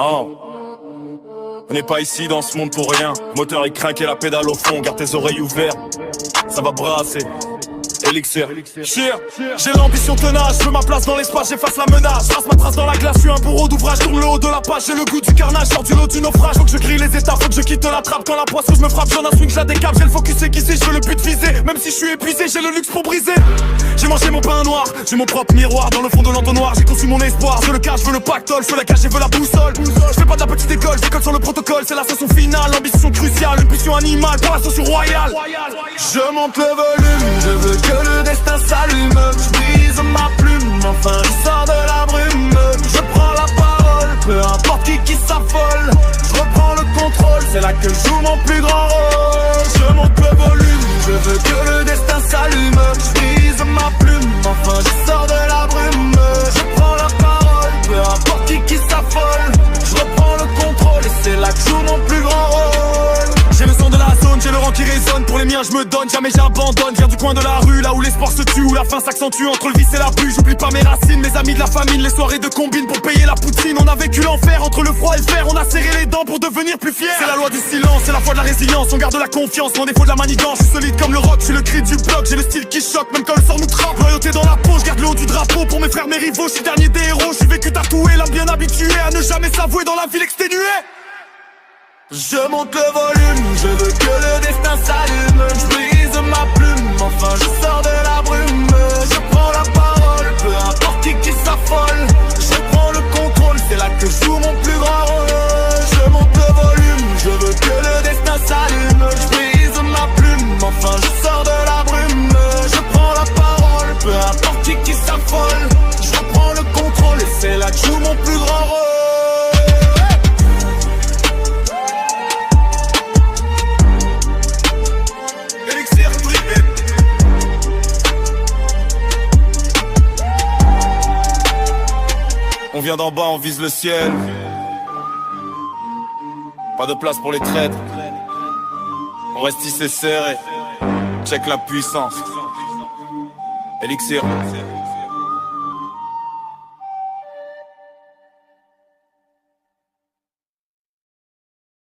Oh. On n'est pas ici dans ce monde pour rien. Moteur est craqué, la pédale au fond. Garde tes oreilles ouvertes, ça va brasser. Elixir, cheer. J'ai l'ambition tenace, je veux ma place dans l'espace, j'efface la menace. Trace ma trace dans la glace, je suis un bourreau d'ouvrage. Tourne le haut de la page, j'ai le goût du carnage. Sors du lot du naufrage, faut que je grille les étapes, faut que je quitte la trappe. Quand la poisson je me frappe, j'en un swing, je la décape. J'ai le focus aiguisé, je veux le but visé. Même si je suis épuisé, j'ai le luxe pour briser. J'ai mangé mon pain noir, j'ai mon propre miroir. Dans le fond de l'entonnoir, j'ai conçu mon espoir. Je le cache, je veux le pactole, je veux la cache, je veux la boussole. Je fais pas de la petite école, je décolle sur le protocole. C'est l'ascension finale, l'ambition cruciale. Une pulsion animale pour l'ascension royale. Je monte le volume, je veux que le destin s'allume. Je brise ma plume, enfin je sors de la brume. Je prends la parole, peu importe qui s'affole. Je reprends le contrôle, c'est là que je joue mon plus grand rôle. Je monte le volume, je veux que le destin s'allume. Je brise ma plume, enfin je sors de la brume. Je prends la parole, peu importe qui s'affole. Je reprends le contrôle et c'est là que je joue mon plus grand rôle. J'ai le son de la zone, j'ai le rang qui résonne. Pour les miens je me donne, jamais j'abandonne. Viens du coin de la rue, là où l'espoir se tue, où la faim s'accentue entre le vice et la pluie. J'oublie pas mes racines, mes amis de la famine. Les soirées de combine pour payer la poutine. On a vécu l'enfer entre le froid et le fer. On a serré les dents pour devenir plus fier. C'est la loi du silence, c'est la foi de la résilience. On garde la confiance, mon défaut de la manigance. Je suis solide comme le rock, je suis le cri du bloc. J'ai le style qui choque, même quand le sort nous trappe. Loyauté dans la peau, je garde le haut du drapeau. Pour mes frères, mes rivaux, je suis dernier des héros. Je suis vécu tatoué, l'âme bien habituée à ne jamais s'avouer dans la ville exténuée. Je monte le volume, je veux que le destin s'allume. Je brise ma plume, enfin je sors de la brume. Je prends la parole, peu importe qui s'affole. Je prends le contrôle, c'est là que je joue mon plus grand rôle. Je monte le volume, je veux que le destin s'allume. Je brise ma plume, enfin je sors de la brume. Je prends la parole, peu importe qui s'affole. Je reprends le contrôle et c'est là que je joue mon plus grand rôle. On vient d'en bas, on vise le ciel. Pas de place pour les traîtres. On reste ici serré. Check la puissance. Elixir.